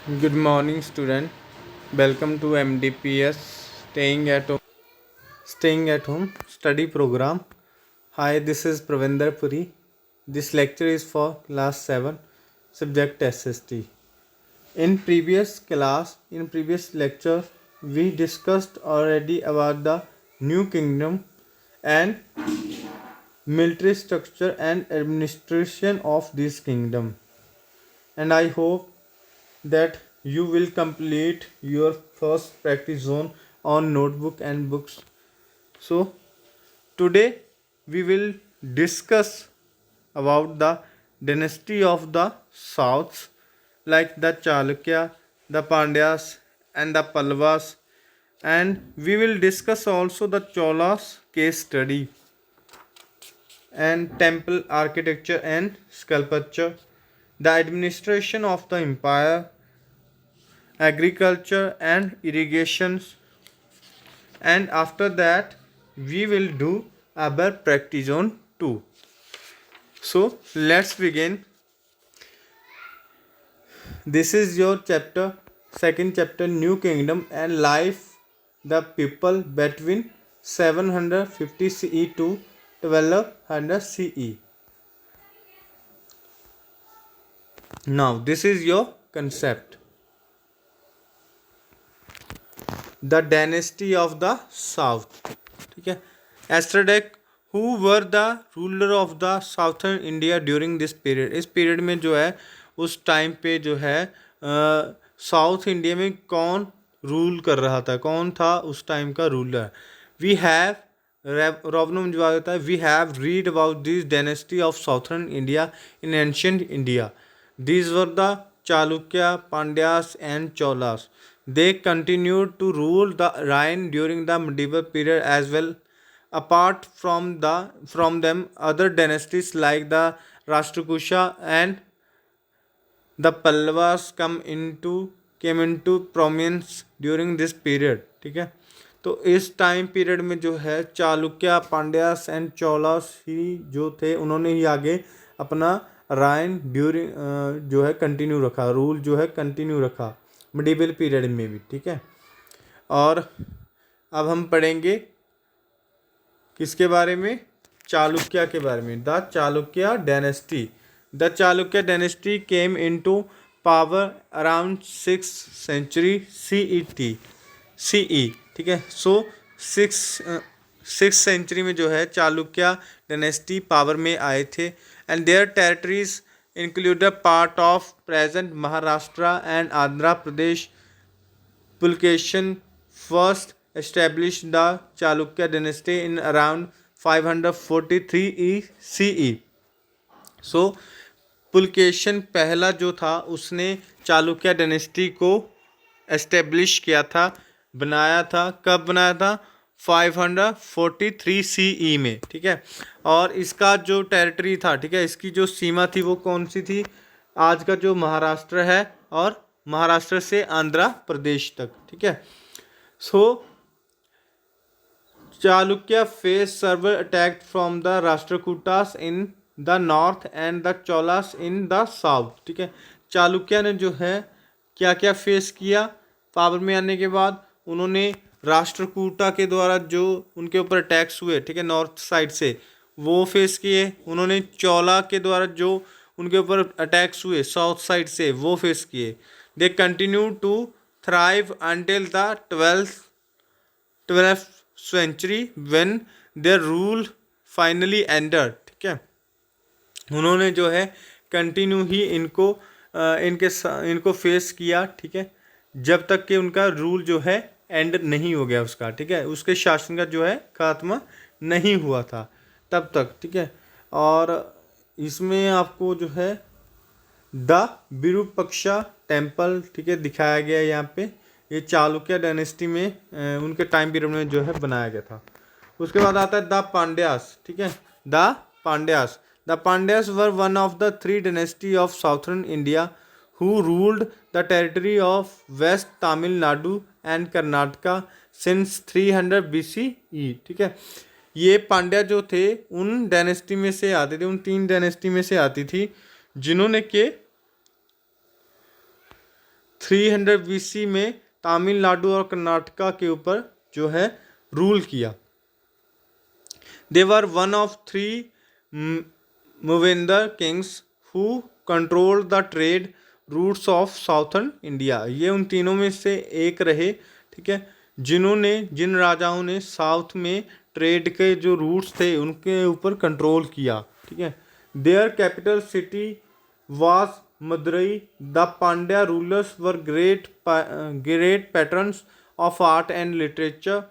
Good morning, student. Welcome to MDPS Staying at home study program. Hi, this is Pravinder Puri. This lecture is for class 7 subject SST. In previous lecture, we discussed already about the new kingdom and military structure and administration of this kingdom. And I hope that you will complete your first practice zone on notebook and books. So today we will discuss about the dynasty of the south, like the Chalukya, the Pandyas and the Pallavas, and we will discuss also the Cholas case study and temple architecture and sculpture, the administration of the empire, agriculture and irrigations, and after that we will do our practice on 2. So let's begin. This is your chapter, second chapter, new kingdom and life the people between 750 CE to 1200 CE. Now this is your concept, the dynasty of the south. ठीक है. Yesterday who were the ruler of the southern India during this period? इस period में जो है, उस time पे जो है साउथ इंडिया में कौन रूल कर रहा था, कौन था उस टाइम का रूलर? वी हैव रोवनम जवाब देता है, we have read about this dynasty of southern India in ancient India. These were the Chalukya, Pandyas and Cholas. They continued to rule the Rhine during the medieval period as well. Apart from them, other dynasties like the Rashtrakuta and the Pallavas came into prominence during this period. ठीक है. तो इस time period में जो है Chalukya, Pandyas and Cholas ही जो थे, उन्होंने ही आगे अपना राइन ड्यूरिंग जो है कंटिन्यू रखा, रूल जो है कंटिन्यू रखा मिडिवल पीरियड में भी. ठीक है. और अब हम पढ़ेंगे किसके बारे में? चालुक्य के बारे में. The Chalukya dynasty. The Chalukya dynasty came into power around 6th century CE. ठीक है. सो 6th सेंचुरी में जो है चालुक्य डायनेस्टी पावर में आए थे. And there territories include a part of present Maharashtra and Andhra Pradesh. Pulketion first established the Chalukya dynasty in around 543 CE. So Pulakeshin पहला जो था उसने चालुक्य डायनेस्टी को एस्टेब्लिश किया था, बनाया था. कब बनाया था? 543 CE में. ठीक है. और इसका जो टेरिटरी था, ठीक है, इसकी जो सीमा थी वो कौन सी थी? आज का जो महाराष्ट्र है और महाराष्ट्र से आंध्र प्रदेश तक. ठीक है. So Chalukya face several attack from the Rashtrakutas in the north and the Cholas in the south. ठीक है. चालुक्य ने जो है क्या क्या फेस किया पावर में आने के बाद? उन्होंने राष्ट्रकूटा के द्वारा जो उनके ऊपर अटैक्स हुए, ठीक है, नॉर्थ साइड से, वो फेस किए. उन्होंने चोला के द्वारा जो उनके ऊपर अटैक्स हुए साउथ साइड से, वो फेस किए. They continue to thrive until the 12th century when their rule finally ended. ठीक है. उन्होंने जो है कंटिन्यू ही इनको फेस किया. ठीक है. जब तक कि उनका रूल जो है एंड नहीं हो गया उसका. ठीक है. उसके शासन का जो है खात्मा नहीं हुआ था तब तक. ठीक है. और इसमें आपको जो है द विरूपक्षा टेम्पल, ठीक है, दिखाया गया यहाँ पे. ये चालुक्य डायनेस्टी में उनके टाइम पीरियड में जो है बनाया गया था. उसके बाद आता है द पांड्यास. ठीक है. The Pandyas. The Pandyas were one of the 3 dynasty of southern India who ruled the territory of West Tamil Nadu and Karnataka since 300 BCE. ठीक है. ये पांड्या जो थे उन डायनेस्टी में से आते थे, उन 3 डायनेस्टी में से आती थी जिन्होंने के 300 BC में तमिलनाडु और कर्नाटका के ऊपर जो है रूल किया। They were one of 3 Muvendar kings who control the trade routes of southern India. ये उन तीनों में से एक रहे, ठीक है, जिन राजाओं ने साउथ में ट्रेड के जो रूट्स थे उनके ऊपर कंट्रोल किया, ठीक है। Their capital city was Madurai. The Pandya rulers were great patterns of art and literature.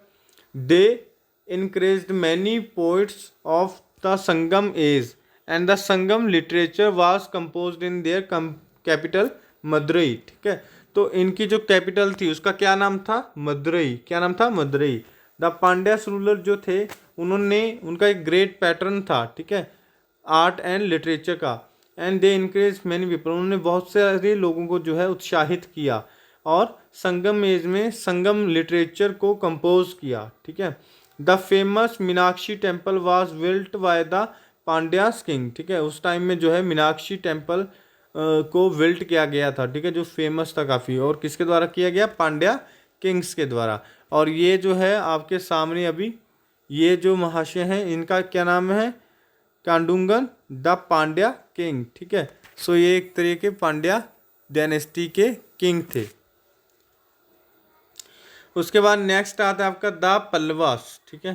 They encouraged many poets of the Sangam age, and the Sangam literature was composed in their capital Madurai, ठीक है। तो इनकी जो capital थी उसका क्या नाम था? मदुरई। क्या नाम था? मदुरई। द पांड्यास रूलर जो थे उनका एक ग्रेट पैटर्न था, ठीक है, आर्ट एंड लिटरेचर का। And they encourage many people, उन्होंने बहुत सारे लोगों को जो है उत्साहित किया और संगम एज में संगम लिटरेचर को कंपोज किया, ठीक है। The famous Meenakshi temple was built by the Pandyas king, ठीक है। उस टाइम में जो है मीनाक्षी टेम्पल को बिल्ट किया गया था, ठीक है, जो फेमस था काफ़ी। और किसके द्वारा किया गया? पांड्या किंग्स के द्वारा। और ये जो है आपके सामने अभी ये जो महाशय हैं इनका क्या नाम है? कांडूंगन द पांड्या किंग, ठीक है। सो ये एक तरह के पांड्या डायनेस्टी के किंग थे। उसके बाद नेक्स्ट आता है आपका द पल्लवास, ठीक है,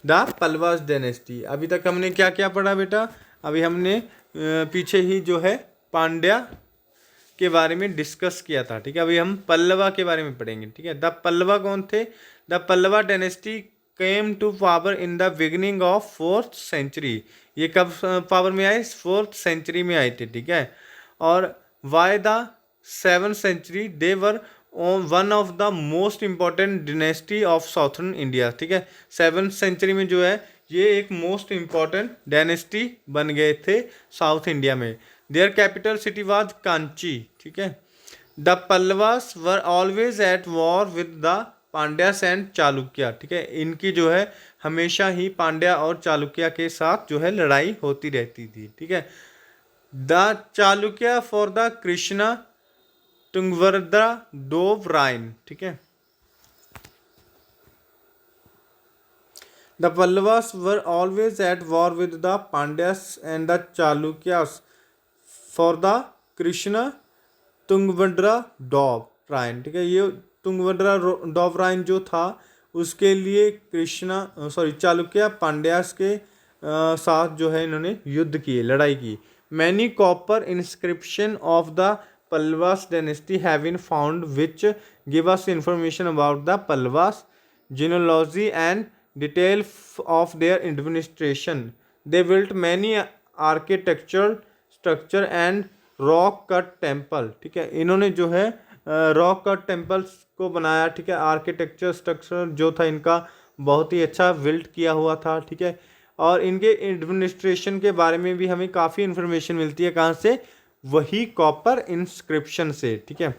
द पल्लवास डायनेस्टी। अभी तक हमने क्या क्या पढ़ा बेटा? अभी हमने पीछे ही जो है पांड्या के बारे में डिस्कस किया था, ठीक है। अभी हम पल्लवा के बारे में पढ़ेंगे, ठीक है। द पल्लवा कौन थे? The Pallava dynasty came to power in the beginning of 4th century. ये कब पावर में आए? 4th सेंचुरी में आए थे, ठीक है। और why the 7th century they were one of the most important dynasty of southern India, ठीक है। 7th सेंचुरी में जो है ये एक मोस्ट इम्पॉर्टेंट डायनेस्टी बन गए थे साउथ इंडिया में। Their capital city was Kanchi, ठीक है। The Pallavas were always at war with the Pandyas and Chalukya, ठीक है। इनकी जो है हमेशा ही पांड्या और चालुक्य के साथ जो है लड़ाई होती रहती थी, ठीक है। The Chalukya for the Krishna Tungabhadra doab राइन, ठीक है। The Pallavas were always at war with the Pandyas and the Chalukyas for the Krishna Tungabhadra doab राइन, ठीक है। ये तुंगभद्रा डॉब राइन जो था उसके लिए चालुक्य पांड्यास के साथ जो है इन्होंने युद्ध किए, लड़ाई की। Many copper inscription of the Pallavas dynasty have been found which give us information about the Pallavas genealogy and detail of their administration. They built many architectural structure and rock cut temple, ठीक है। इन्होंने जो है rock cut temples को बनाया, ठीक है। Architecture structure जो था इनका बहुत ही अच्छा बिल्ड किया हुआ था, ठीक है। और इनके एडमिनिस्ट्रेशन के बारे में भी हमें काफ़ी इन्फॉर्मेशन मिलती है। कहाँ से? वही कॉपर इंस्क्रिप्शन से, ठीक है।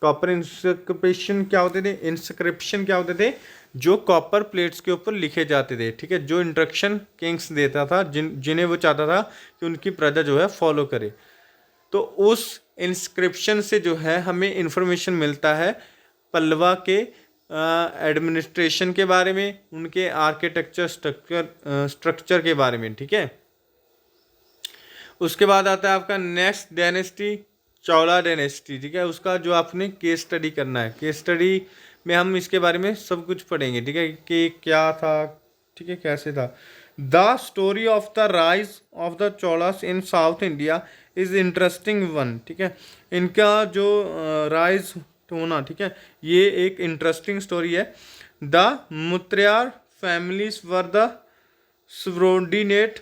कॉपर इंस्क्रिप्शन क्या होते थे? इंस्क्रिप्शन क्या होते थे? जो कॉपर प्लेट्स के ऊपर लिखे जाते थे, ठीक है। जो इंस्ट्रक्शन किंग्स देता था, जिन्हें वो चाहता था कि उनकी प्रजा जो है फॉलो करे, तो उस इंस्क्रिप्शन से जो है हमें इंफॉर्मेशन मिलता है पल्लवा के एडमिनिस्ट्रेशन के बारे में, उनके आर्किटेक्चर स्ट्रक्चर के बारे में, ठीक है। उसके बाद आता है आपका नेक्स्ट डायनेस्टी चौला डायनेस्टी, ठीक है। उसका जो आपने केस स्टडी करना है, केस स्टडी में हम इसके बारे में सब कुछ पढ़ेंगे, ठीक है, कि क्या था, ठीक है, कैसे था। The story of the rise of the Cholas in south India is interesting one, ठीक है। इनका जो राइज होना, ठीक है, ये एक इंटरेस्टिंग स्टोरी है। The Muttaraiyar families were the subordinate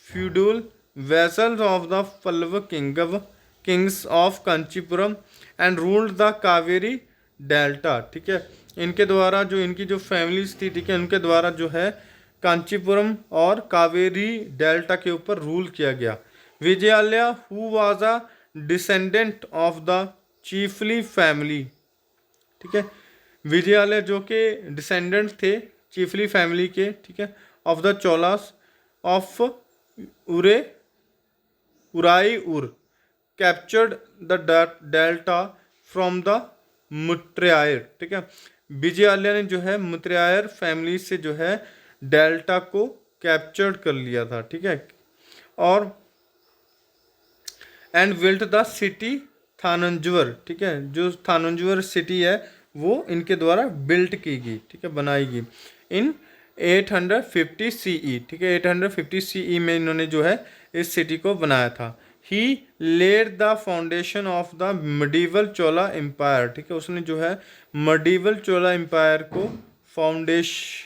feudal vassals of the Pallava kings of Kanchipuram and ruled the Kaveri Delta, ठीक है। इनके द्वारा जो इनकी जो फैमिलीज थी, ठीक है, उनके द्वारा जो है कांचीपुरम और कावेरी डेल्टा के ऊपर रूल किया गया। Vijayalaya who was a descendant of the chiefly family, ठीक है। विजयालय जो कि डिसेंडेंट थे चीफली फैमिली के, ठीक है, of the Cholas of Urai captured the delta from the Muttaraiyar, ठीक है। विजयालय ने जो है मुत्रेयार फैमिली से जो है डेल्टा को कैप्चर्ड कर लिया था, ठीक है। और एंड बिल्ट द सिटी थानंजवर, ठीक है। जो थानंजवर सिटी है वो इनके द्वारा बिल्ट की गई, ठीक है, बनाई गई इन 850 CE, ठीक है। 850 CE में इन्होंने जो है इस सिटी को बनाया था। He led the foundation of the medieval Chola empire, ठीक है। उसने जो है मिडीवल चोला एम्पायर को फाउंडेश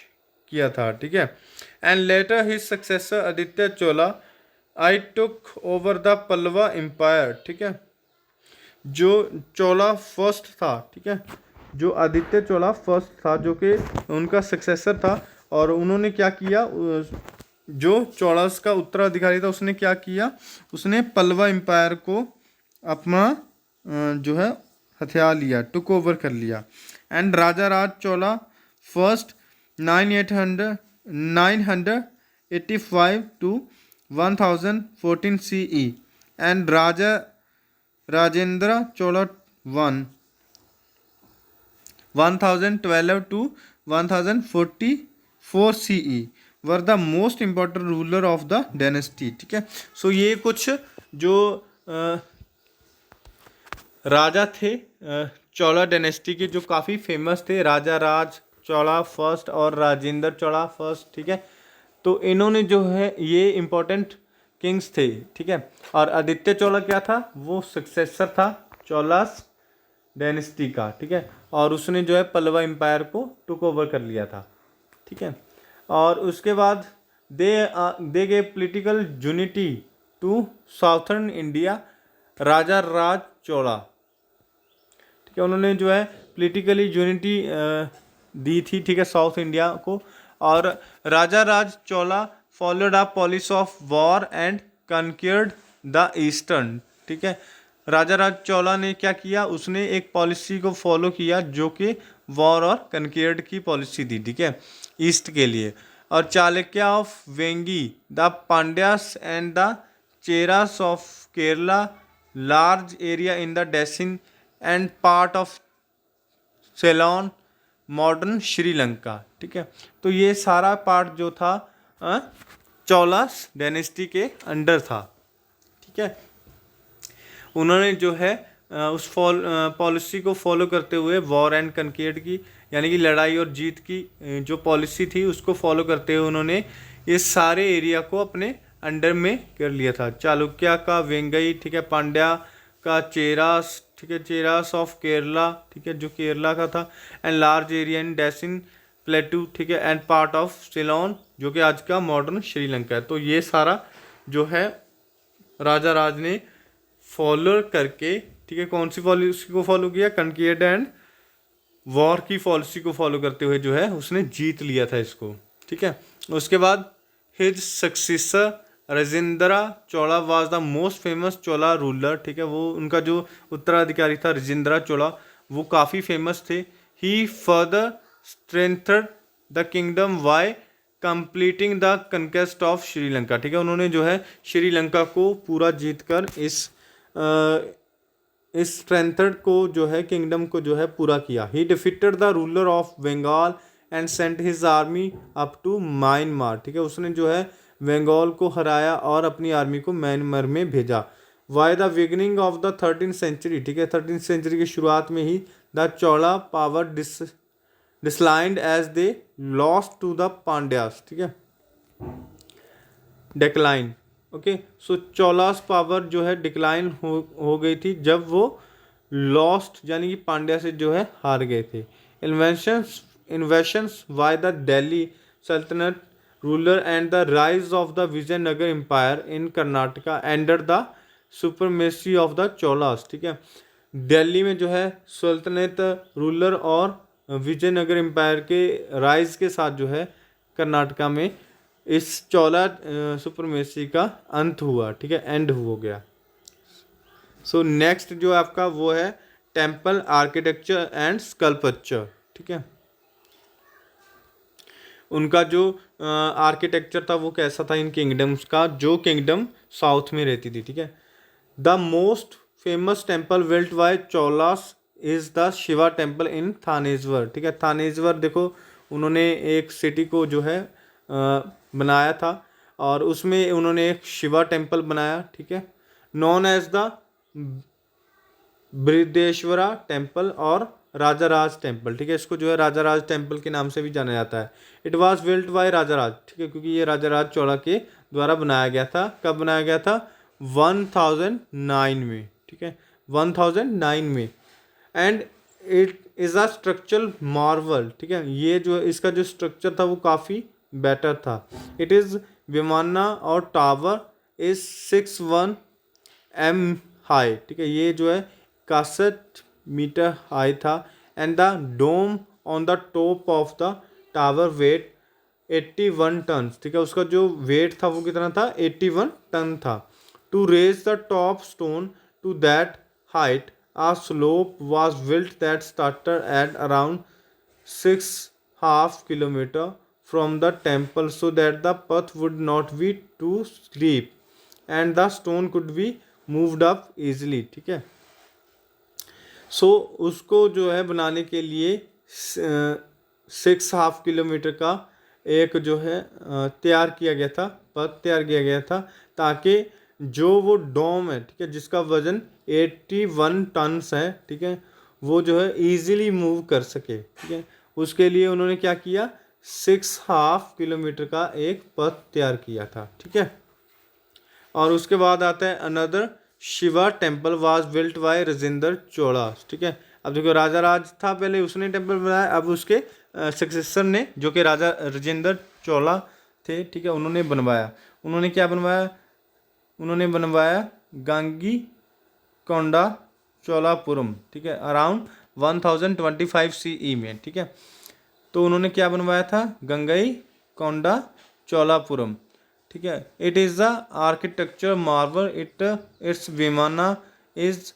किया था, ठीक है। And later his successor Aditya Chola I took over the Pallava empire, ठीक है। जो चोला फर्स्ट था, ठीक है, जो आदित्य चोला फर्स्ट था, जो कि उनका सक्सेसर था, और उन्होंने क्या किया, जो चोलास का उत्तराधिकारी था उसने क्या किया, उसने पल्लवा एम्पायर को अपना जो है हथियार लिया, टुक ओवर कर लिया। And Raja Raj Chola first 985 to 1014 CE and Raja Rajendra Chola 1012 to 1044 CE were the most important ruler of the dynasty, ठीक है। सो ये कुछ जो राजा थे चोला डायनेस्टी के, जो काफ़ी फेमस थे, राजा राज चोला फर्स्ट और राजेंद्र चोला फर्स्ट, ठीक है। तो इन्होंने जो है ये इम्पोर्टेंट किंग्स थे, ठीक है। और आदित्य चोला क्या था, वो सक्सेसर था चोलास डायनेस्टी का, ठीक है। और उसने जो है पल्लवा एम्पायर को टुक ओवर कर लिया था, ठीक है। और उसके बाद they gave political unity to southern India Raja Raj Chola, ठीक है। उन्होंने जो है पॉलिटिकली यूनिटी दी थी, ठीक है, साउथ इंडिया को। और Raja Raj Chola followed a policy of war and conquered the eastern, ठीक है। राजा राज चोला ने क्या किया, उसने एक पॉलिसी को फॉलो किया जो कि वॉर और कनक्यूर्ड की पॉलिसी थी, ठीक है, ईस्ट के लिए। और Chalukya of Vengi the Pandyas and the Cheras of Kerala large area in the Deccan and part of Ceylon modern Sri Lanka, ठीक है। तो ये सारा पार्ट जो था चोलास डायनेस्टी के अंडर था, ठीक है। उन्होंने जो है उस पॉलिसी को फॉलो करते हुए वॉर एंड कनक्यूर्ड की, यानी कि लड़ाई और जीत की जो पॉलिसी थी उसको फॉलो करते हुए उन्होंने इस सारे एरिया को अपने अंडर में कर लिया था। चालुक्य का वेंगई, ठीक है, पांड्या का चेरास, ठीक है, चेरास ऑफ केरला, ठीक है, जो केरला का था, and large area in Deccan plateau, ठीक है, एंड पार्ट ऑफ सिलोन, जो कि आज का मॉडर्न श्रीलंका है। तो ये सारा जो है राजा राज ने फॉलो करके, ठीक है, कौन सी पॉलिसी को फॉलो किया, कनक्यूर्ड एंड वॉर की पॉलिसी को फॉलो करते हुए जो है उसने जीत लिया था इसको, ठीक है। उसके बाद his successor Rajendra Chola was the most famous Chola ruler, ठीक है। वो उनका जो उत्तराधिकारी था राजेंद्र चोला, वो काफ़ी फेमस थे। He further strengthened the kingdom by completing the conquest of Sri Lanka, ठीक है। उन्होंने जो है श्रीलंका को पूरा जीतकर इस स्ट्रेंथर्ड को जो है किंगडम को जो है पूरा किया। He defeated the ruler of Bengal and sent his army up to Myanmar, ठीक है। उसने जो है बंगाल को हराया और अपनी आर्मी को म्यांमार में भेजा। By the beginning of the 13th century, ठीक है, 13th सेंचुरी की शुरुआत में ही the Chola power declined as they lost to the Pandyas, ठीक है, decline, okay. So Cholas power जो है डिक्लाइन हो गई थी जब वो लॉस्ट यानी कि पांड्या से जो है हार गए थे। इन्वेशंस bye the Delhi Sultanate ruler and the rise of the Vijayanagar empire in Karnataka ended the supremacy of the Cholas, ठीक है। दिल्ली में जो है सल्तनत रूलर और विजयनगर एम्पायर के राइज के साथ जो है कर्नाटका में इस चोला सुपरमेसी का अंत हुआ, ठीक है, एंड हो गया। सो नेक्स्ट जो आपका वो है टेम्पल आर्किटेक्चर एंड स्कल्पचर, ठीक है। उनका जो आर्किटेक्चर था वो कैसा था इन किंगडम्स का, जो किंगडम साउथ में रहती थी, ठीक है। The most famous temple built by Cholas is the Shiva temple in Thaneshwar. ठीक है, थानेश्वर देखो उन्होंने एक सिटी को जो है बनाया था और उसमें उन्होंने एक शिवा टेम्पल बनाया। ठीक है, known as the Brihadeshwara temple और राजा राज टेम्पल। ठीक है, इसको जो है राजा राज टेम्पल के नाम से भी जाना जाता है। इट वॉज बिल्ट बाय राजा राज। ठीक है, क्योंकि ये राजा राज चौड़ा के द्वारा बनाया गया था। कब बनाया गया था? 1009 में। ठीक है, 1009 में। And it is a structural Marvel. ठीक है, ये जो इसका जो स्ट्रक्चर था वो काफ़ी बेटर था। इट इज़ विमाना और टावर इज 61 m हाई। ठीक है, ये जो है 61 मीटर हाई था। And the dome on the top of the tower weighed 81 ton. ठीक है, उसका जो वेट था वो कितना था? 81 टन था। To raise the top stone to that height a slope was built that started at around 6.5 kilometer from the temple so that the path would not be too steep and the stone could be moved up easily। ठीक है, सो उसको जो है बनाने के लिए 6.5 kilometre का एक जो है तैयार किया गया था, पथ तैयार किया गया था, ताकि जो वो डोम है, ठीक है, जिसका वजन 81 टन्स है, ठीक है, वो जो है इजीली मूव कर सके। ठीक है, उसके लिए उन्होंने क्या किया? 6.5 किलोमीटर का एक पथ तैयार किया था। ठीक है, और उसके बाद आता है another Shiva temple was built by Rajendra Chola. ठीक है, अब देखो राजा राज था पहले, उसने टेम्पल बनाया, अब उसके सक्सेसर ने जो कि राजा राजेंद्र चोला थे, ठीक है, उन्होंने बनवाया। उन्होंने क्या बनवाया? उन्होंने बनवाया गांगी कोंडा चोलापुरम। ठीक है, अराउंड 1025 CE में। ठीक है, तो उन्होंने क्या बनवाया था? गंगई कोंडा चोलापुरम। ठीक है, it is the architecture marvel. It's vimana is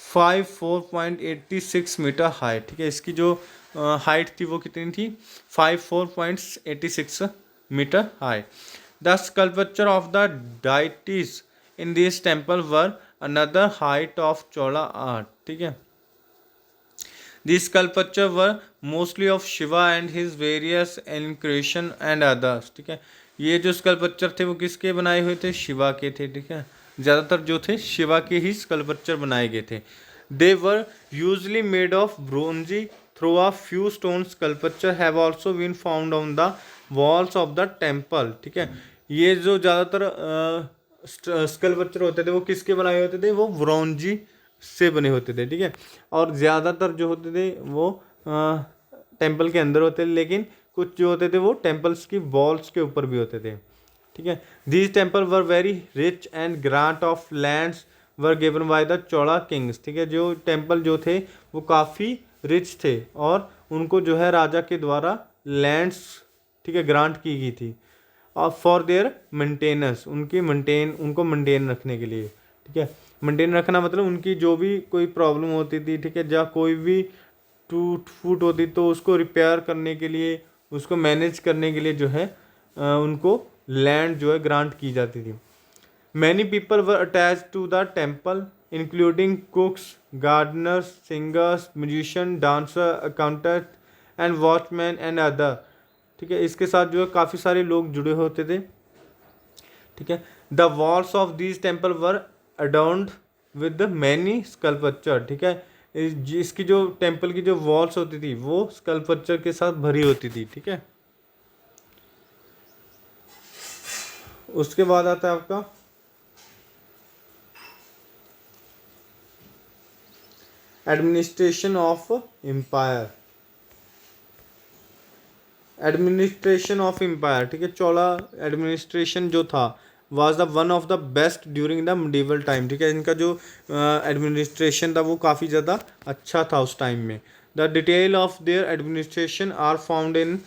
54.86 metre high. ठीक है, इसकी जो हाइट थी वो कितनी थी? 54.86 metre high. The sculpture of the deities in this temple were another height of Chola art. ठीक है, These sculptures were mostly of Shiva and his various incarnation and others। ठीक है, ये जो स्कल्पचर थे वो किसके बनाए हुए थे? शिवा के थे। ठीक है, ज़्यादातर जो थे शिवा के ही स्कल्पचर बनाए गए थे। They were usually made of bronze though a few stone sculpture have also been found on the walls of the temple. ठीक है, ये जो ज़्यादातर स्कल्पचर होते थे वो किसके बनाए होते थे? वो ब्रोंजी से बने होते थे। ठीक है, और ज़्यादातर जो होते थे वो टेम्पल के अंदर होते थे, लेकिन कुछ जो होते थे वो टेम्पल्स की वॉल्स के ऊपर भी होते थे। ठीक है, these temple were very rich and grant of lands were given by the Chola Kings. ठीक है, जो टेम्पल जो थे वो काफ़ी रिच थे और उनको जो है राजा के द्वारा लैंड्स, ठीक है, ग्रांट की गई थी और फॉर देयर मेंटेनेंस, उनको मेंटेन रखने के लिए। ठीक है, मेंटेन रखना मतलब उनकी जो भी कोई प्रॉब्लम होती थी, ठीक है, जहाँ कोई भी टूट फूट होती तो उसको रिपेयर करने के लिए, उसको मैनेज करने के लिए जो है उनको लैंड जो है ग्रांट की जाती थी। Many people were attach to the temple including cooks, gardeners, singers, musician, dancer, accountant and watchman and other. ठीक है, इसके साथ जो है काफ़ी सारे लोग जुड़े होते थे। ठीक है, the walls of these temple were adorned with many sculpture. ठीक है, इसकी जो टेम्पल की जो वॉल्स होती थी वो स्कल्पचर के साथ भरी होती थी। ठीक है, उसके बाद आता है आपका administration of empire. Administration of empire, ठीक है, चोला एडमिनिस्ट्रेशन जो था was the one of the best during the medieval time. ठीक है, इनका जो एडमिनिस्ट्रेशन था वो काफ़ी ज़्यादा अच्छा था उस टाइम में। The detail of their administration are found in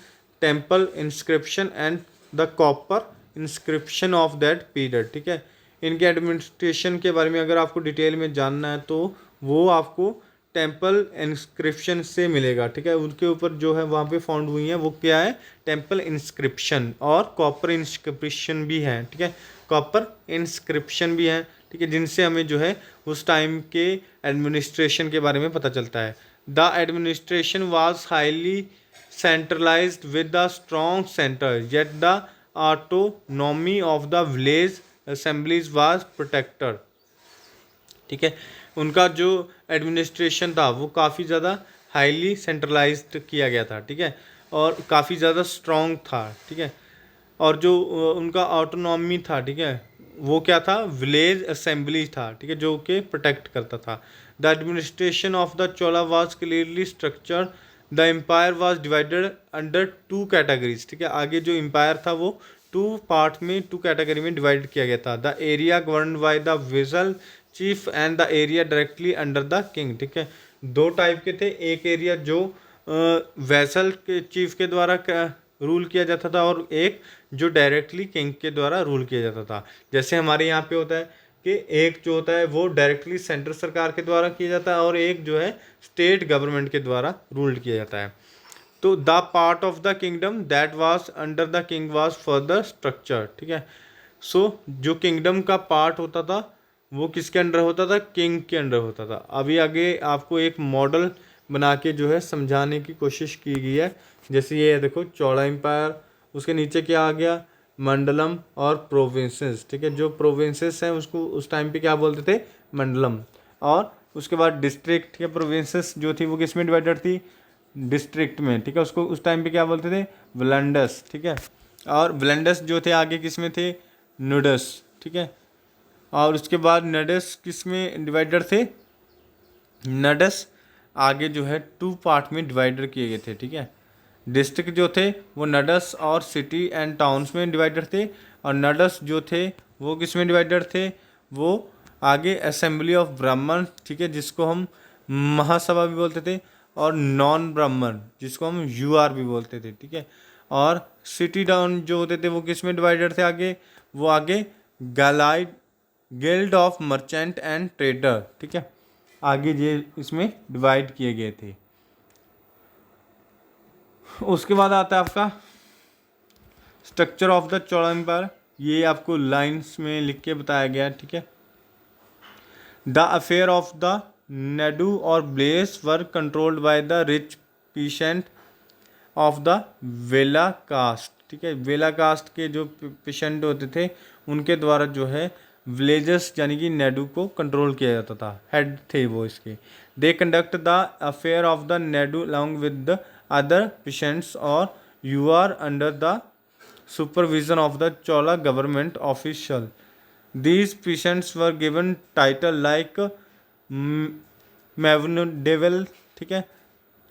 temple inscription and the copper inscription of that period. ठीक है, इनके एडमिनिस्ट्रेशन के बारे में अगर आपको डिटेल में जानना है तो वो आपको टेम्पल इंस्क्रिप्शन से मिलेगा। ठीक है, उनके ऊपर जो है वहाँ पे फाउंड हुई हैं वो क्या है? टेम्पल इंस्क्रिप्शन और कॉपर इंस्क्रिप्शन भी है। ठीक है, कॉपर इंस्क्रिप्शन भी है, ठीक है, जिनसे हमें जो है उस टाइम के एडमिनिस्ट्रेशन के बारे में पता चलता है। The administration was highly centralised with the strong centre, yet the autonomy of the village assemblies was protected. ठीक है, उनका जो एडमिनिस्ट्रेशन था वो काफ़ी ज़्यादा हाईली सेंट्रलाइज्ड किया गया था। ठीक है, और काफ़ी ज़्यादा स्ट्रॉन्ग था। ठीक है, और जो उनका ऑटोनॉमी था, ठीक है, वो क्या था, विलेज असेंबली था। ठीक है, जो कि प्रोटेक्ट करता था। The administration of the Chola was clearly structure. The empire was divided under two categories. ठीक है, आगे जो एम्पायर था वो टू पार्ट में, टू कैटेगरी में डिवाइड किया गया था। The area govern by the vassal chief and the area directly under the king. ठीक है, दो टाइप के थे, एक एरिया जो वेसल के चीफ के द्वारा रूल किया जाता था और एक जो डायरेक्टली किंग के द्वारा रूल किया जाता था। जैसे हमारे यहाँ पे होता है कि एक जो होता है वो डायरेक्टली सेंट्रल सरकार के द्वारा किया जाता है और एक जो है स्टेट गवर्नमेंट के द्वारा रूल्ड किया जाता है। तो the part of the kingdom that was under the king was further structure. ठीक है, सो जो किंगडम का पार्ट होता था वो किसके अंडर होता था, किंग के अंडर होता था। अभी आगे आपको एक मॉडल बना के जो है समझाने की कोशिश की गई है। जैसे ये देखो चौड़ा एम्पायर, उसके नीचे क्या आ गया, मंडलम और प्रोविंसेस। ठीक है, जो प्रोविंसेस हैं उसको उस टाइम पे क्या बोलते थे, मंडलम। और उसके बाद डिस्ट्रिक्ट या प्रोविंसेस जो थी वो किस में डिवाइडेड थी, डिस्ट्रिक्ट में। ठीक है, उसको उस टाइम पे क्या बोलते थे, विलेंडस। ठीक है, और विलेंडस जो थे आगे किस में थे, नुडस। ठीक है, और उसके बाद नडस किस में डिवाइडर थे, नडस आगे जो है टू पार्ट में डिवाइडर किए गए थे। ठीक है, डिस्ट्रिक्ट जो थे वो नडस और सिटी एंड टाउन्स में डिवाइडर थे, और नडस जो थे वो किस में डिवाइडर थे, वो आगे असेंबली ऑफ ब्राह्मण, ठीक है, जिसको हम महासभा भी बोलते थे, और नॉन ब्राह्मण जिसको हम यूआर भी बोलते थे। ठीक है, और सिटी टाउन जो होते थे वो किस में डिवाइडर थे, आगे वो आगे गैलाइड guild of merchant and trader. ठीक है, आगे ये इसमें डिवाइड किए गए थे। उसके बाद आता है आपका स्ट्रक्चर ऑफ द चौड़ा एम्पायर। ये आपको लाइंस में लिख के बताया गया। ठीक है, द अफेयर ऑफ द नेडू और bless were controlled by the rich pheasant of the वेला कास्ट। ठीक है, वेला कास्ट के जो पेशेंट होते थे उनके द्वारा जो है विलेजर्स यानी कि नेडू को कंट्रोल किया जाता था, हेड थे वो इसके। They conduct the affair of the nadu along with the other peasants और you are under the supervision of the Chola government official. These peasants were given title like Muvendavelan. ठीक है,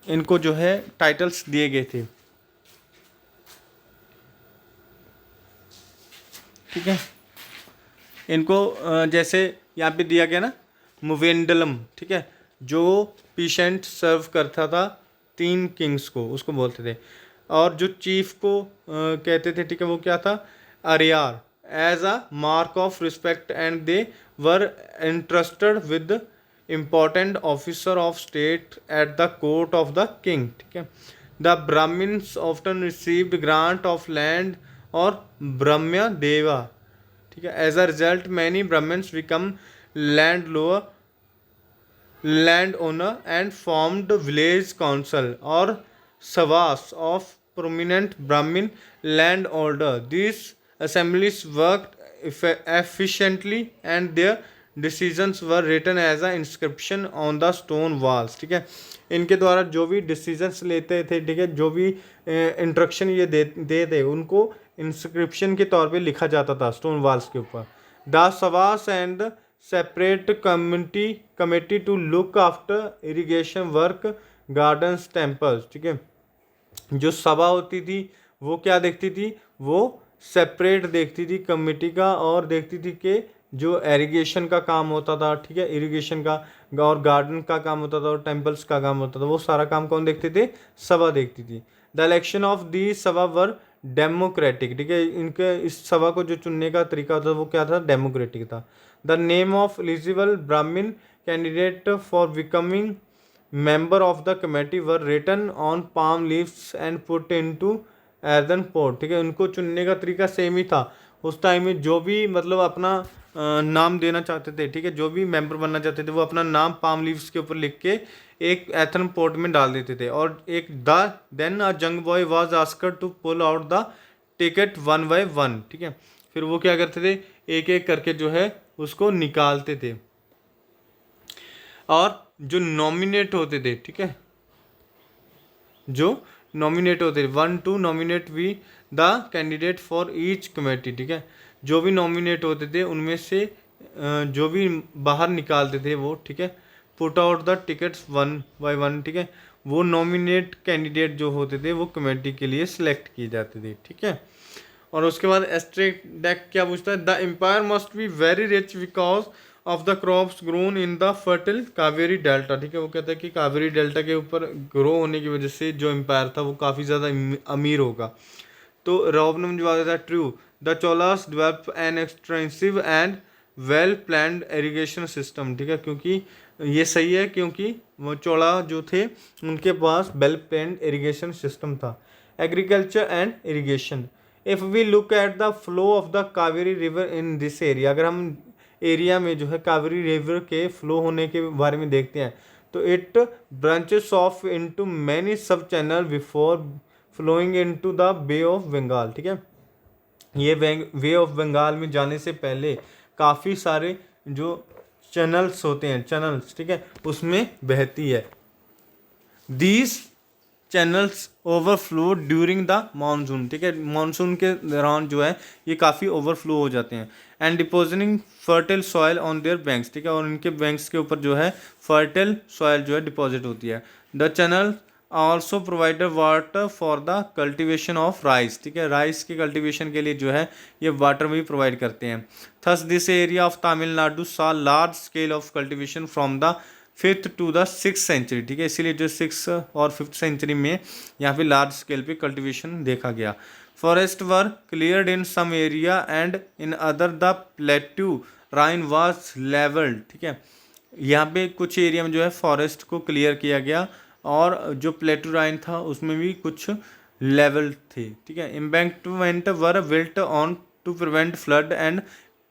इनको जो है टाइटल्स दिए गए थे। ठीक है, इनको जैसे यहाँ पे दिया गया ना मुवेंडलम। ठीक है, जो पेशेंट सर्व करता था तीन किंग्स को उसको बोलते थे, और जो चीफ को कहते थे, ठीक है, वो क्या था, Araiyar, as a mark of respect, and they were entrusted with important officer of state at the court of the king. ठीक है, the Brahmans often received grant of land और ब्रह्म्य देवा। ठीक है, as a result many Brahmans become land owner and formed village council और sabhas of prominent Brahman land holder. This assemblies worked efficiently and their decisions were written as a inscription on the stone walls। ठीक है, इनके द्वारा जो भी decisions लेते थे, ठीक है, जो भी इंस्ट्रक्शन ये दे थे उनको इंस्क्रिप्शन के तौर पे लिखा जाता था स्टोन वॉल्स के ऊपर। The sabhas and separate committee to look after irrigation work gardens temples. ठीक है, जो सभा होती थी वो क्या देखती थी, वो सेपरेट देखती थी कमेटी का, और देखती थी कि जो इरिगेशन का काम होता था, ठीक है, इरिगेशन का और गार्डन का काम होता था और टेम्पल्स का काम होता था, वो सारा काम कौन देखते थे, सभा देखती थी। द इलेक्शन ऑफ दी सभा वर डेमोक्रेटिक। ठीक है, इनके इस सभा को जो चुनने का तरीका होता था वो क्या था, डेमोक्रेटिक था। The name of eligible Brahman candidate for becoming member of the committee were written on palm leaves and put into earthen pot. ठीक है, उनको चुनने का तरीका सेम ही था। उस टाइम में जो भी मतलब अपना नाम देना चाहते थे, ठीक है, जो भी मेंबर बनना चाहते थे वो अपना नाम पाम लीव्स के ऊपर लिख के एक एथन पोर्ट में डाल देते थे। और एक the then a young boy was asked to pull out the ticket one by one, ठीक है, फिर वो क्या करते थे, एक एक करके जो है उसको निकालते थे। और जो नॉमिनेट होते थे, ठीक है, जो नॉमिनेट होते थे, one to nominate we the candidate for each committee, ठीक है, जो भी नॉमिनेट होते थे उनमें से जो भी बाहर निकालते थे वो, ठीक है, put out the tickets one by one, ठीक है, वो नॉमिनेट कैंडिडेट जो होते थे वो कमेटी के लिए सिलेक्ट किए जाते थे, ठीक है। और उसके बाद एस्ट्रिक डेक क्या पूछता है, the empire must be very rich because of the crops grown in the fertile Kaveri delta, ठीक है, वो कहता है कि कावेरी डेल्टा के ऊपर ग्रो होने की वजह से जो एम्पायर था वो काफ़ी ज़्यादा अमीर होगा। तो रॉब ने जवाब देता है true, the Cholas develop an extensive and well planned irrigation system, ठीक है, क्योंकि ये सही है, क्योंकि वो चोला जो थे उनके पास वेल प्लान्ड इरिगेशन सिस्टम था। Agriculture and irrigation, if we look at the flow of the Kaveri river in this area, अगर हम एरिया में जो है कावेरी रिवर के फ्लो होने के बारे में देखते हैं तो it branches off into many sub channel before flowing into the Bay of Bengal, ठीक है, ये वे ऑफ बंगाल में जाने से पहले काफ़ी सारे जो चैनल्स होते हैं, चैनल्स, ठीक है, उसमें बहती है। These channels overflow during the monsoon, ठीक है, मानसून के दौरान जो है ये काफ़ी ओवरफ्लो हो जाते हैं। And depositing fertile soil on their banks, ठीक है, और इनके बैंक्स के ऊपर जो है फर्टाइल सॉइल जो है डिपॉजिट होती है। The channel also provided water for the cultivation of rice, ठीक है, राइस के कल्टिवेशन के लिए जो है ये वाटर भी प्रोवाइड करते हैं। Thus this area of Tamil Nadu saw large scale of cultivation from the 5th to the 6th century, ठीक है, इसीलिए जो 6th और 5th सेंचुरी में यहाँ पे लार्ज स्केल पे कल्टिवेशन देखा गया। Forest were cleared in some area and in other the plateau rain was levelled, ठीक है, यहाँ पे कुछ एरिया में जो है फॉरेस्ट को क्लियर किया गया और जो प्लेट्यू राइन था उसमें भी कुछ लेवल थे, ठीक है। Embankment were built on to prevent flood and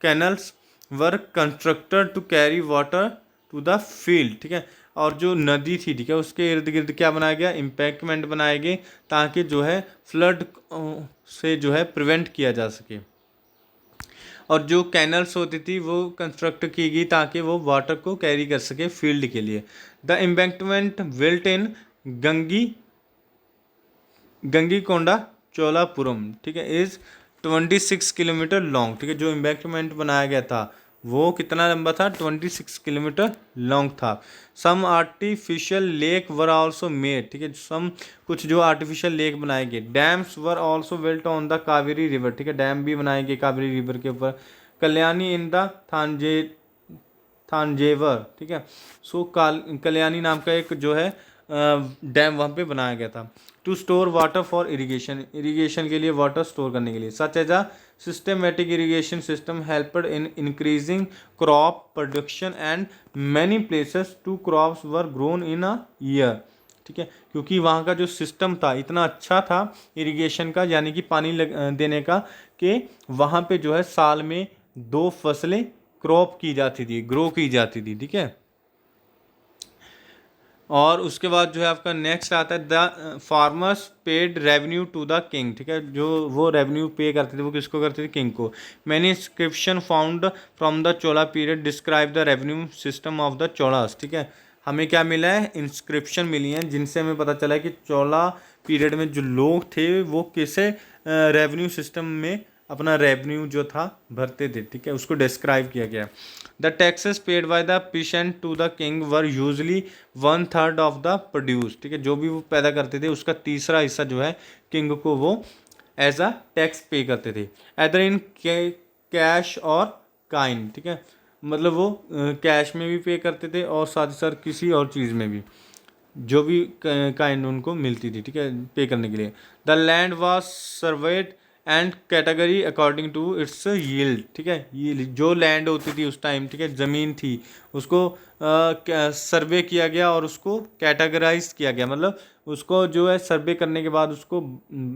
canals were constructed to carry water to the field, ठीक है, और जो नदी थी, ठीक है, उसके इर्द गिर्द क्या बनाया गया, इम्पैक्टमेंट बनाए गए ताकि जो है फ्लड से जो है प्रिवेंट किया जा सके। और जो कैनल्स होती थी वो कंस्ट्रक्ट की गई ताकि वो वाटर को कैरी कर सके फील्ड के लिए। The embankment built in Gangaikonda Cholapuram, ठीक है, इज 26 किलोमीटर लॉन्ग, ठीक है, जो एम्बैंकमेंट बनाया गया था वो कितना लंबा था, 26 किलोमीटर लॉन्ग था। Some artificial lake were also made, ठीक है, सम कुछ जो आर्टिफिशियल लेक बनाए गए। Dams were also built on the Kaveri river, ठीक है, डैम भी बनाए गए कावेरी रिवर के ऊपर। कल्याणी इन द थांजेवर, ठीक है, सो कल्याणी नाम का एक जो है डैम वहाँ पे बनाया गया था। To store water for irrigation, irrigation के लिए वाटर स्टोर करने के लिए। Such as a systematic irrigation system helped in increasing crop production and many places two crops were grown in a year, ठीक है, क्योंकि वहाँ का जो सिस्टम था इतना अच्छा था इरिगेशन का, यानी कि पानी देने का, कि वहाँ पे जो है साल में 2 फसलें क्रॉप की जाती थी, ग्रो की जाती थी, ठीक है। और उसके बाद जो है आपका नेक्स्ट आता है the farmers paid revenue to the king, ठीक है, जो वो रेवेन्यू पे करते थे वो किसको करते थे, किंग को। Many inscription found from the Chola period describe the revenue system of the Cholas, ठीक है, हमें क्या मिला है, इंस्क्रिप्शन मिली हैं जिनसे हमें पता चला है कि चोला पीरियड में जो लोग थे वो कैसे रेवेन्यू सिस्टम में अपना रेवेन्यू जो था भरते थे, ठीक है, उसको डिस्क्राइब किया गया। The taxes paid by the peasant to the king were usually 1/3 of the produce, ठीक है, जो भी वो पैदा करते थे उसका तीसरा हिस्सा जो है किंग को वो एज अ टैक्स पे करते थे। एदर इन कैश और काइन, ठीक है, मतलब वो कैश में भी पे करते थे और साथ ही साथ किसी और चीज़ में भी जो भी काइंड उनको मिलती थी, ठीक है, पे करने के लिए। The land was surveyed and category according to its yield, ठीक है, ये जो लैंड होती थी उस टाइम, ठीक है, ज़मीन थी उसको सर्वे किया गया और उसको कैटेगराइज किया गया, मतलब उसको जो है सर्वे करने के बाद उसको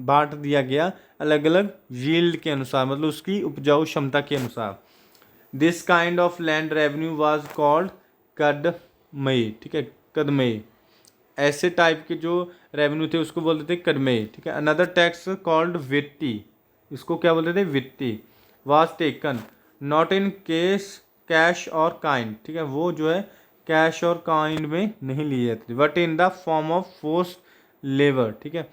बांट दिया गया अलग अलग यील्ड के अनुसार, मतलब उसकी उपजाऊ क्षमता के अनुसार। This kind of land revenue was called kadamai, ठीक है, कदमई। ऐसे टाइप के जो रेवेन्यू थे उसको बोलते थे कदमई, ठीक है। अनदर टैक्स कॉल्ड वित्ती, इसको क्या बोलते थे, वित्ती, was taken not in case cash और काइंड, ठीक है, वो जो है कैश और काइंड में नहीं लिए जाते थे, but in the form of force labour, ठीक है,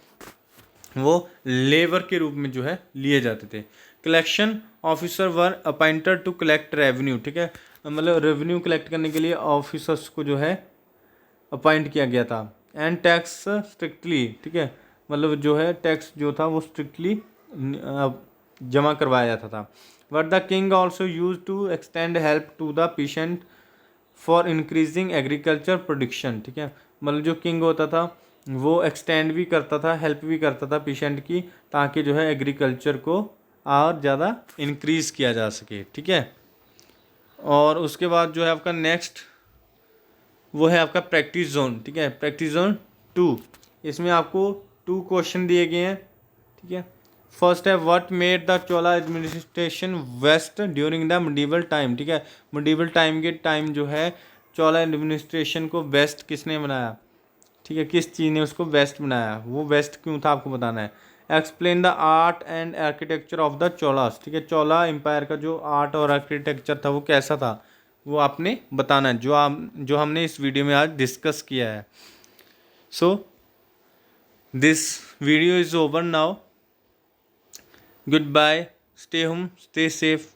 वो लेबर के रूप में जो है लिए जाते थे। Collection officer were appointed to collect revenue, ठीक है, मतलब रेवेन्यू कलेक्ट करने के लिए ऑफिसर्स को जो है अपॉइंट किया गया था। एंड टैक्स स्ट्रिक्टली, ठीक है, मतलब जो है टैक्स जो था वो स्ट्रिक्टली जमा करवाया जाता था। But the king also use to extend help to the patient for increasing agriculture production, ठीक है, मतलब जो किंग होता था वो एक्सटेंड भी करता था, हेल्प भी करता था पेशेंट की, ताकि जो है एग्रीकल्चर को और ज़्यादा इंक्रीज़ किया जा सके, ठीक है। और उसके बाद जो है आपका नेक्स्ट वो है आपका प्रैक्टिस जोन, ठीक है, प्रैक्टिस जोन 2। इसमें आपको 2 क्वेश्चन दिए गए हैं, ठीक है। फर्स्ट है what made the Chola administration best during the medieval time, ठीक है, मिडीवल टाइम के टाइम जो है चोला एडमिनिस्ट्रेशन को वेस्ट किसने बनाया, ठीक है, किस चीज़ ने उसको वेस्ट बनाया, वो वेस्ट क्यों था आपको बताना है। Explain the art and architecture of the Cholas, ठीक है, चोला एम्पायर का जो आर्ट और आर्किटेक्चर था वो कैसा था, वो आपने बताना है, जो हमने इस वीडियो में आज डिस्कस किया है। So this video is over now, goodbye, stay home, stay safe.